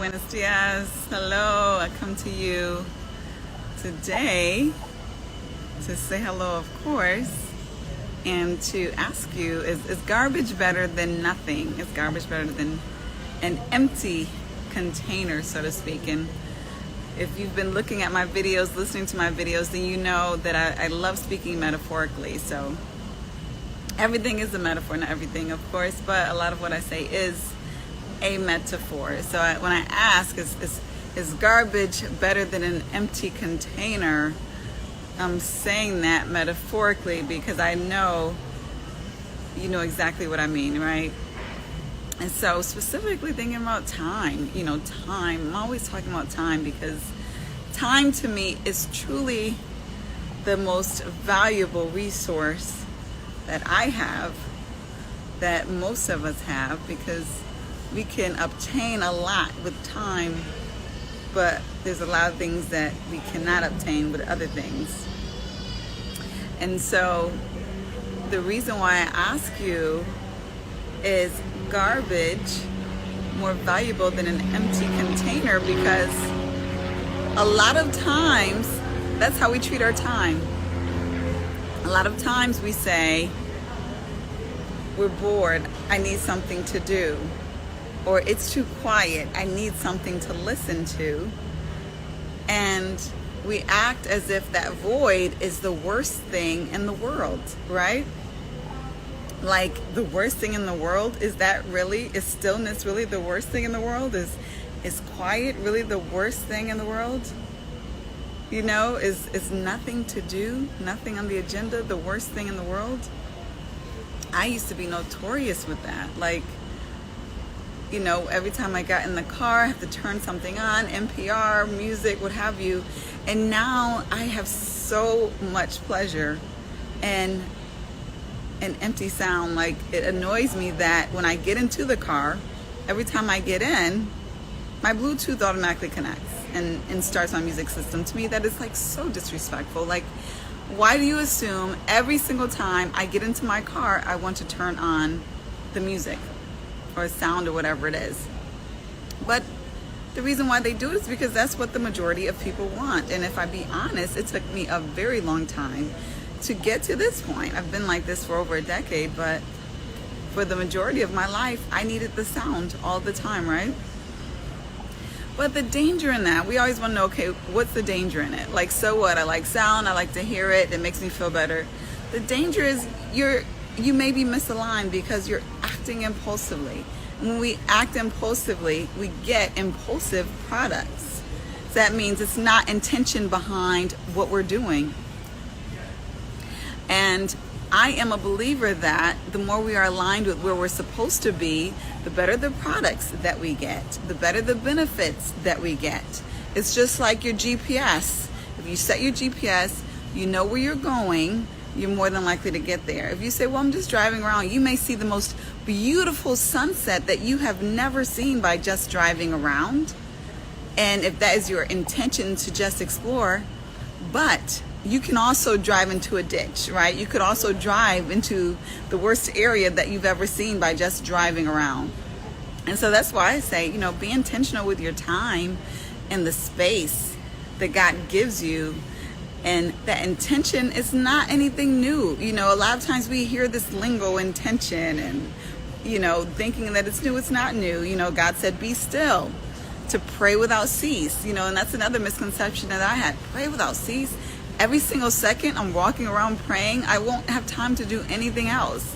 buenos dias. Hello, I come to you today to say hello, of course, and to ask you, is garbage better than nothing? Is garbage better than an empty container, so to speak? And if you've been looking at my videos, listening to my videos, then you know that I love speaking metaphorically. So everything is a metaphor, not everything, of course, but a lot of what I say is a metaphor. So when I ask, is garbage better than an empty container? I'm saying that metaphorically because I know you know exactly what I mean, right? And so specifically thinking about time, time. I'm always talking about time because time to me is truly the most valuable resource that I have, that most of us have, because we can obtain a lot with time, but there's a lot of things that we cannot obtain with other things. And so the reason why I ask you, is garbage more valuable than an empty container? Because a lot of times that's how we treat our time. A lot of times we say, we're bored, I need something to do. Or it's too quiet, I need something to listen to. And we act as if that void is the worst thing in the world, right? Like the worst thing in the world, is stillness really the worst thing in the world? Is quiet really the worst thing in the world? Is nothing to do, nothing on the agenda the worst thing in the world? I used to be notorious with that. Every time I got in the car, I have to turn something on, NPR, music, what have you. And now I have so much pleasure in an empty sound. It annoys me that when I get into the car, every time I get in, my Bluetooth automatically connects and starts my music system. To me, that is so disrespectful. Why do you assume every single time I get into my car, I want to turn on the music or sound or whatever it is? But the reason why they do it is because that's what the majority of people want. And if I be honest, it took me a very long time to get to this point. I've been like this for over a decade, but for the majority of my life, I needed the sound all the time, right? But the danger in that, we always want to know, okay, what's the danger in it? So what? I like sound, I like to hear it, it makes me feel better. The danger is you may be misaligned because you're acting impulsively. And when we act impulsively, we get impulsive products. So that means it's not intention behind what we're doing. And I am a believer that the more we are aligned with where we're supposed to be, the better the products that we get, the better the benefits that we get. It's just like your GPS. If you set your GPS, you know where you're going, you're more than likely to get there. If you say, well, I'm just driving around, you may see the most beautiful sunset that you have never seen by just driving around. And if that is your intention to just explore, but you can also drive into a ditch, right? You could also drive into the worst area that you've ever seen by just driving around. And so that's why I say, be intentional with your time and the space that God gives you. And that intention is not anything new. A lot of times we hear this lingo, intention, and, thinking that it's new. It's not new. God said, be still, to pray without cease. And that's another misconception that I had. Pray without cease. Every single second I'm walking around praying, I won't have time to do anything else.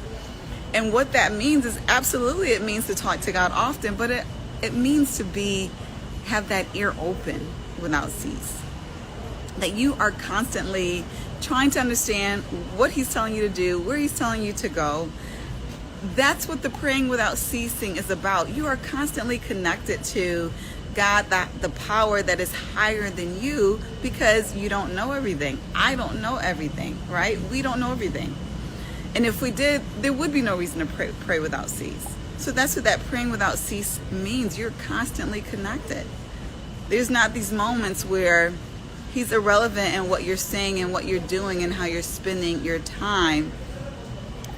And what that means is absolutely it means to talk to God often, but it means to have that ear open without cease. That you are constantly trying to understand what He's telling you to do, where He's telling you to go. That's what the praying without ceasing is about. You are constantly connected to God, the power that is higher than you, because you don't know everything. I don't know everything, right? We don't know everything. And if we did, there would be no reason to pray without cease. So that's what that praying without cease means. You're constantly connected. There's not these moments where He's irrelevant in what you're saying and what you're doing and how you're spending your time.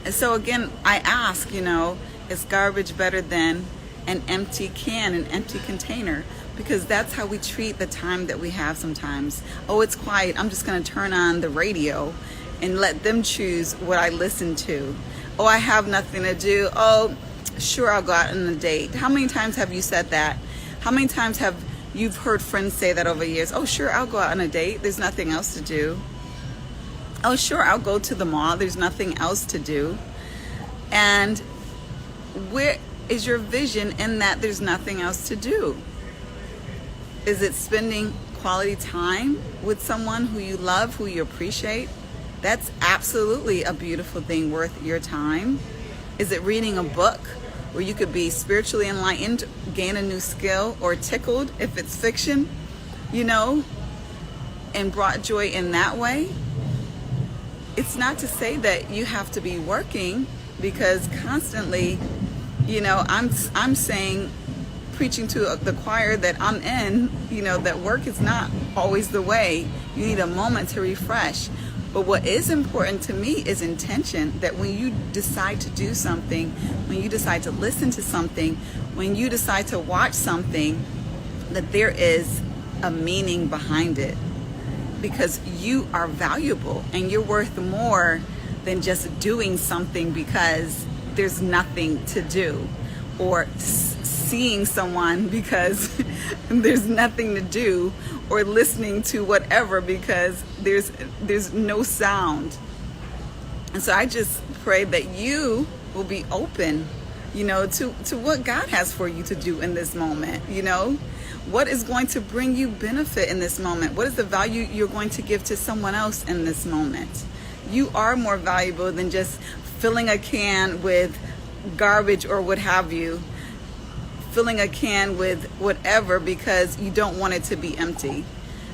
And so again, I ask, is garbage better than an empty can, an empty container, because that's how we treat the time that we have sometimes. Oh, it's quiet. I'm just going to turn on the radio and let them choose what I listen to. Oh, I have nothing to do. Oh, sure, I'll go out on a date. How many times have you said that? How many times have you've heard friends say that over the years? Oh, sure, I'll go out on a date. There's nothing else to do. Oh, sure, I'll go to the mall. There's nothing else to do. And where is your vision in that there's nothing else to do? Is it spending quality time with someone who you love, who you appreciate? That's absolutely a beautiful thing worth your time. Is it reading a book where you could be spiritually enlightened, gain a new skill, or tickled if it's fiction, and brought joy in that way? It's not to say that you have to be working, because constantly, I'm saying, preaching to the choir that I'm in, that work is not always the way. You need a moment to refresh. But what is important to me is intention, that when you decide to do something, when you decide to listen to something, when you decide to watch something, that there is a meaning behind it. Because you are valuable and you're worth more than just doing something because there's nothing to do, or seeing someone because there's nothing to do, or listening to whatever because there's no sound. And so I just pray that you will be open, to what God has for you to do in this moment. What is going to bring you benefit in this moment? What is the value you're going to give to someone else in this moment? You are more valuable than just filling a can with garbage or what have you, filling a can with whatever because you don't want it to be empty.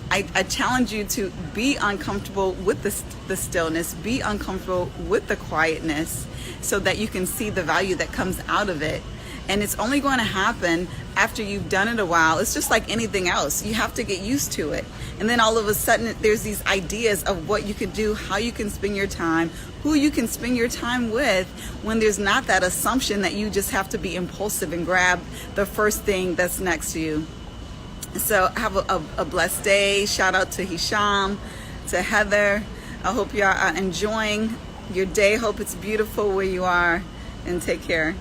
I challenge you to be uncomfortable with the stillness, be uncomfortable with the quietness, so that you can see the value that comes out of it. And it's only going to happen after you've done it a while. It's just like anything else. You have to get used to it. And then all of a sudden, there's these ideas of what you can do, how you can spend your time, who you can spend your time with, when there's not that assumption that you just have to be impulsive and grab the first thing that's next to you. So have a blessed day. Shout out to Hisham, to Heather. I hope you are enjoying your day. Hope it's beautiful where you are, and take care.